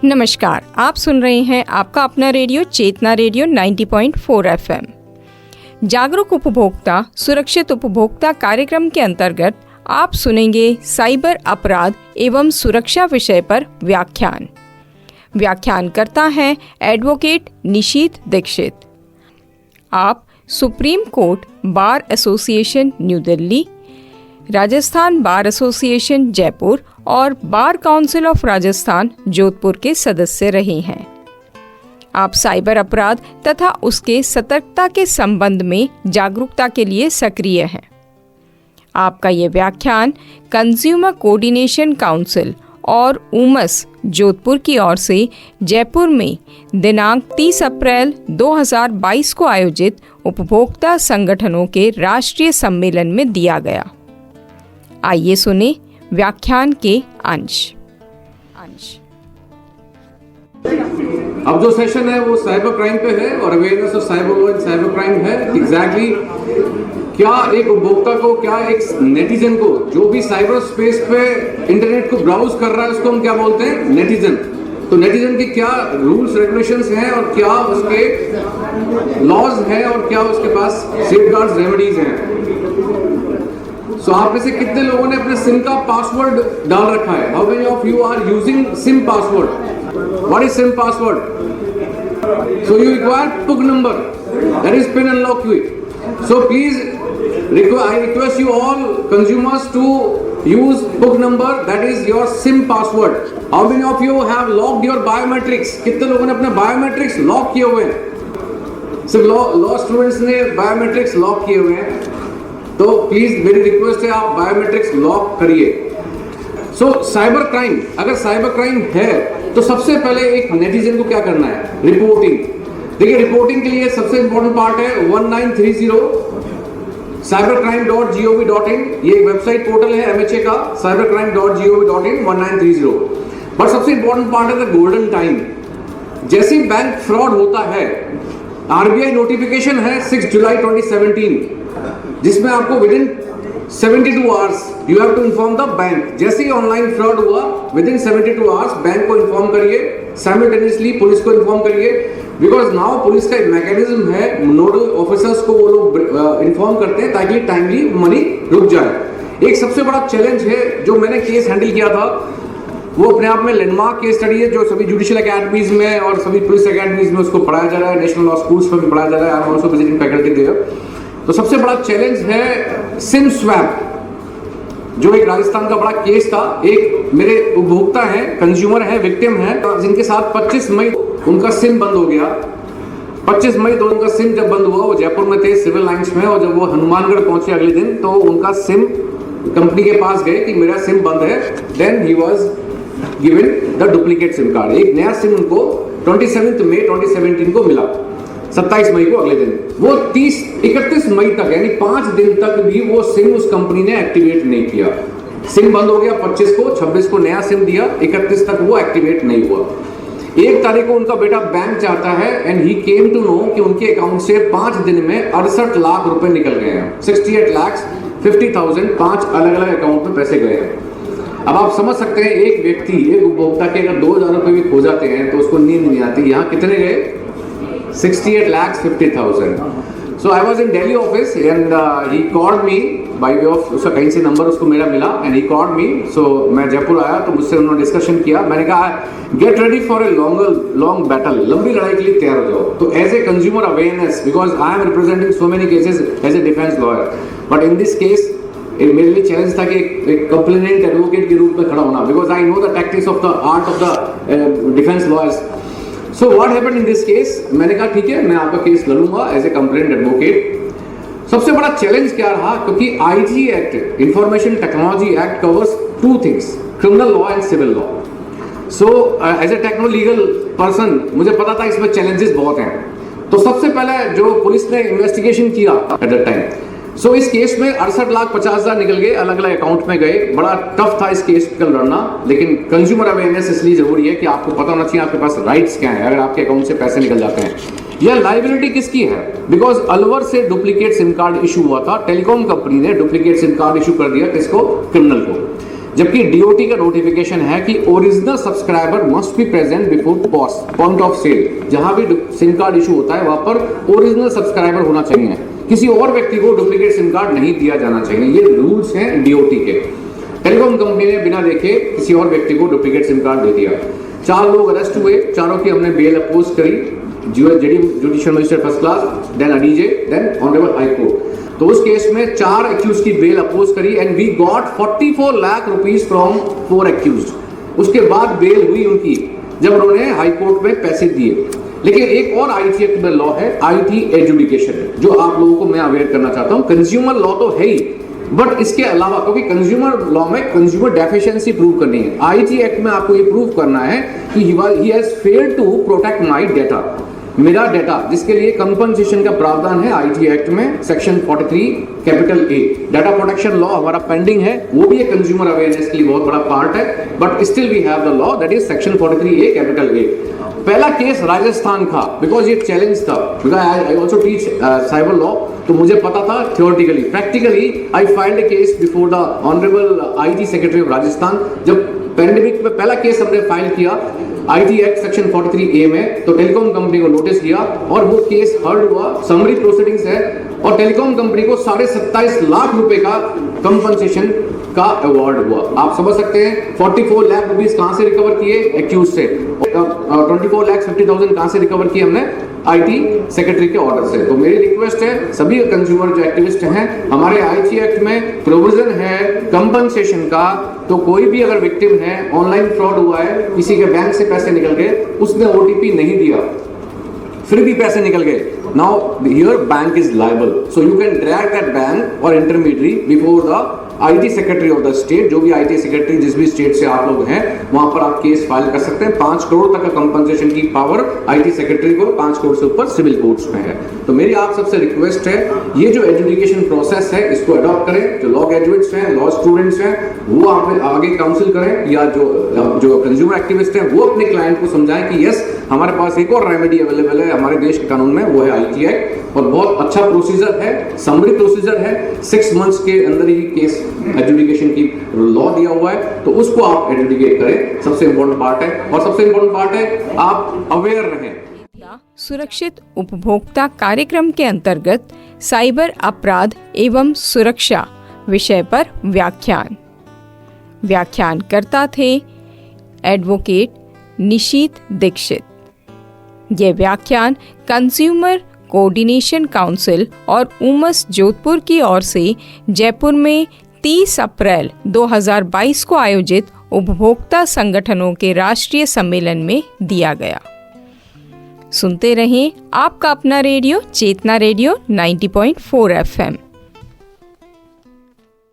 नमस्कार, आप सुन रहे हैं आपका अपना रेडियो चेतना रेडियो 90.4 FM। जागरूक उपभोक्ता सुरक्षित उपभोक्ता कार्यक्रम के अंतर्गत आप सुनेंगे साइबर अपराध एवं सुरक्षा विषय पर व्याख्यान करता है एडवोकेट निशीथ दीक्षित। आप Supreme Court Bar Association New Delhi, Rajasthan Bar Association Jaipur और Bar Council of Rajasthan Jodhpur के सदस्य रहे हैं। आप साइबर अपराध तथा उसके सतर्कता के संबंध में जागरूकता के लिए सक्रिय हैं। आपका ये व्याख्यान कंज्यूमर कोऑर्डिनेशन काउंसिल और उमस जोधपुर की ओर से जयपुर में दिनांक 30 अप्रैल 2022 को आयोजित उपभोक्ता संगठनों के राष्ट्रीय सम्मेलन में दिया गया। आइए सुने व्याख्यान के अंश। अब जो सेशन है वो साइबर क्राइम पे है और awareness of cyber law and cyber crime है। एग्जैक्टली क्या एक उपभोक्ता को, क्या एक नेटिजन को, जो भी साइबर स्पेस पे इंटरनेट को ब्राउज कर रहा है उसको हम क्या बोलते हैं? नेटिजन। तो नेटिजन के क्या रूल्स रेगुलेशंस हैं और क्या उसके लॉज हैं और क्या उसके पास सेफगार्ड्स रेमेडीज हैं। सो आप में से कितने लोगों ने अपने सिम का पासवर्ड डाल रखा है? How many of you are using SIM password? What is SIM password? So you require PUG number, that is pin and lock key. So please, I request you all consumers to use PUG number, that is your SIM password. How many of you have locked your biometrics? कितने लोगों ने अपने biometrics lock किए हुए हैं? सिर्फ law students ने biometrics lock किए हुए हैं, तो प्लीज मेरी रिक्वेस्ट है आप बायोमेट्रिक्स लॉक करिए। सो साइबर क्राइम, अगर साइबर क्राइम है तो सबसे पहले एक नेटिजन को क्या करना है? रिपोर्टिंग। देखिए, रिपोर्टिंग के लिए सबसे इंपॉर्टेंट पार्ट है 1930 cybercrime.gov.in। ये एक वेबसाइट पोर्टल है MHA का, cybercrime.gov.in 1930। बट सबसे इंपॉर्टेंट पार्ट है द गोल्डन टाइम। जैसे ही बैंक फ्रॉड होता है, RBI नोटिफिकेशन है 6 जुलाई 2017, जिसमें आपको within 72 hours you have to inform the bank. जैसे ही ऑनलाइन फ्रॉड हुआ, विद इन 72 आवर्स बैंक को इन्फॉर्म करिए, साइमल्टेनियसली पुलिस को इन्फॉर्म करिए, बिकॉज नाउ पुलिस का एक मैकेनिज्म है, नोडल ऑफिसर्स को वो लोग इन्फॉर्म करते हैं ताकि टाइमली मनी रुक जाए। एक सबसे बड़ा चैलेंज है जो मैंने केस हैंडल किया था, वो अपने आप में लैंडमार्क केस स्टडी है, जो सभी जुडिशियल अकेडमीज में और सभी पुलिस अकेडमीज में उसको पढ़ाया जा रहा है, नेशनल लॉ स्कूल्स में भी पढ़ाया जा रहा है। I am also visiting faculty there. तो सबसे बड़ा चैलेंज है सिम स्वैप, जो एक राजस्थान का बड़ा केस था। एक मेरे उपभोक्ता हैं, कंज्यूमर हैं, विक्टिम हैं, जिनके साथ 25 मई उनका सिम बंद हो गया। 25 मई तो उनका सिम जब बंद हुआ, वो जयपुर में थे सिविल लाइंस में, और जब वो हनुमानगढ़ पहुंचे अगले दिन तो उनका सिम कंपनी के पास गए कि मेरा सिम बंद है। Then he was given the duplicate SIM card. एक नया सिम उनको 27 मई 2017 को मिला, 27 मई को अगले दिन। वो 31 मई तक, यानी 5 दिन तक भी वो सिम उस कंपनी ने एक्टिवेट नहीं किया। सिम बंद हो गया 25 को, 26 को नया सिम दिया, 31 तक वो एक्टिवेट नहीं हुआ। 1 तारीख को उनका बेटा बैंक जाता है and he came to know कि उनके अकाउंट से 5 दिन में 68 लाख रुपए निकल गए हैं। 68,50,000 5 अलग अलग अकाउंट में पैसे गए हैं। अब आप समझ सकते हैं, एक व्यक्ति, एक उपभोक्ता के अगर 2,000 रुपए भी खो जाते हैं तो उसको नींद नहीं आती। यहाँ कितने गए? 68,50,000। So I was in Delhi office and he called me by way of, उसका कहीं से नंबर उसको मेरा मिला and he called me। So मैं जयपुर आया तो मुझसे उन्होंने डिस्कशन किया। मैंने कहा get ready for a long battle, लंबी लड़ाई के लिए तैयार हो जाओ। तो as a consumer awareness, because I am representing so many cases as a defense lawyer, but in this case मेरे लिए चैलेंज था कि एक कंप्लेनेंट एडवोकेट के रूप में खड़ा होना, because I know the tactics of the art of the defence lawyers. So what happened in this case? मैंने कहा ठीक है, मैं आपका केस लड़ूंगा एज ए कंप्लेनेंट एडवोकेट। सबसे बड़ा चैलेंज क्या रहा, क्योंकि IG act, information technology act covers 2 things, criminal law and civil law. So as a techno legal person मुझे पता था इसमें चैलेंजेस बहुत हैं। तो सबसे पहले जो पुलिस ने इन्वेस्टिगेशन किया एट दैट टाइम, सो इस केस में 68,50,000 निकल गए, अलग अलग अकाउंट में गए। बड़ा टफ था इस केस का लड़ना, लेकिन कंज्यूमर अवेयरनेस इसलिए जरूरी है कि आपको पता होना चाहिए आपके पास राइट्स क्या है अगर आपके अकाउंट से पैसे निकल जाते हैं। यह लाइबिलिटी किसकी है? बिकॉज अलवर से डुप्लीकेट सिम कार्ड इशू हुआ था, टेलीकॉम कंपनी ने डुप्लीकेट सिम कार्ड इशू कर दिया, किसको? क्रिमिनल को। जबकि डीओटी का नोटिफिकेशन है कि original subscriber must be present before point of sale. जहां भी सिम कार्ड इशू होता है वहां पर ओरिजिनल सब्सक्राइबर होना चाहिए, किसी और व्यक्ति को डुप्लीकेट सिम कार्ड नहीं दिया जाना चाहिए। ये रूल्स हैं डीओटी के। टेलीकॉम कंपनी ने बिना देखे किसी और व्यक्ति को डुप्लीकेट सिम कार्ड दे दिया। 4 लोग अरेस्ट हुए, चारों की हमने बेल अपोज करी, judicial magistrate first class, then ADJ, then honourable High Court. तो उस केस में 4 एक्यूज की बेल अपोज करी and we got 44 lakh rupees from 4 accused. उसके बाद बेल हुई उनकी जब उन्होंने हाई कोर्ट में पैसे दिए। लेकिन एक और आईटी एक्ट में लॉ है, आईटी एजुडिकेशन, जो आप लोगों को मैं अवेयर करना चाहता हूं। कंज्यूमर लॉ तो है ही, बट इसके अलावा, क्योंकि कंज्यूमर लॉ में कंज्यूमर डेफिशिएंसी प्रूव करनी है, आईटी एक्ट में आपको ये प्रूव करना है कि he has failed to protect my data, मेरा डेटा, जिसके लिए कंपनसेशन का प्रावधान है आईटी एक्ट में section 43 capital A. Data protection law हमारा पेंडिंग है, वो भी एक कंज्यूमर अवेयरनेस के लिए बहुत बड़ा पार्ट है, but still we have the law that is section 43 A capital A. पहला केस राजस्थान का, बिकॉज ये चैलेंज था, because I also teach cyber law, तो मुझे पता था theoretically. Practically I filed a case before the honourable IT secretary of Rajasthan. जब pandemic में पहला केस हमने फाइल किया आईटी एक्ट सेक्शन 43 ए में, तो टेलीकॉम कंपनी को नोटिस दिया और वो केस हर्ड हुआ, समरी प्रोसीडिंग्स है, और टेलीकॉम कंपनी को 27.5 लाख रुपए का कंपनसेशन का अवार्ड हुआ। आप समझ सकते हैं 44 लाख रुपीस कहां से रिकवर किए एक्यूज से, 24,50,000 कहां से रिकवर किए हमने आईटी सेक्रेटरी के ऑर्डर से। तो मेरी रिक्वेस्ट है सभी कंज्यूमर जो एक्टिविस्ट हैं, हमारे आईटी एक्ट में प्रोविजन है कंपनसेशन का, तो कोई भी अगर विक्टिम है, ऑनलाइन फ्रॉड हुआ है, किसी के बैंक से पैसे निकल गए, उसने ओटीपी नहीं दिया, फिर भी पैसे निकल गए, now here bank is liable, so you can drag that bank और intermediary before the IT secretary of the state. जो भी आईटी सेक्रेटरी जिस भी स्टेट से आप लोग हैं, वहां पर आप केस फाइल कर सकते हैं। 5 करोड़ तक का कंपनसेशन की पावर आईटी सेक्रेटरी को, 5 करोड़ से ऊपर सिविल कोर्ट्स में है। तो मेरी आप सबसे रिक्वेस्ट है, ये जो एजुकेशन प्रोसेस है इसको अडॉप्ट करें। जो लॉ ग्रेजुएट्स हैं, लॉ स्टूडेंट्स हैं, वो आप आगे काउंसिल करें, या जो कंज्यूमर एक्टिविस्ट हैं वो अपने क्लाइंट को समझाएं कि यस, हमारे पास एक और रेमेडी अवेलेबल है हमारे देश के कानून में, वो है आईटी एक्ट, और बहुत अच्छा प्रोसीजर है, समरी प्रोसीजर है। 6 मंथ्स के अंदर ही केस एजुकेशन की लॉ दिया हुआ है, तो उसको आप एजुकेट करें, सबसे इंपॉर्टेंट पार्ट है। और सबसे इंपॉर्टेंट पार्ट है आप अवेयर रहें। सुरक्षित उपभोक्ता कार्यक्रम के अंतर्गत साइबर अपराध एवं सुरक्षा विषय पर व्याख्यानकर्ता थे एडवोकेट निशीत दीक्षित। ये व्याख्यान कंज्यूमर कोऑर्डिनेशन काउंसिल और उमस जोधपुर की ओर से जयपुर में 30 अप्रैल 2022 को आयोजित उपभोक्ता संगठनों के राष्ट्रीय सम्मेलन में दिया गया। सुनते रहें आपका अपना रेडियो चेतना रेडियो 90.4 FM।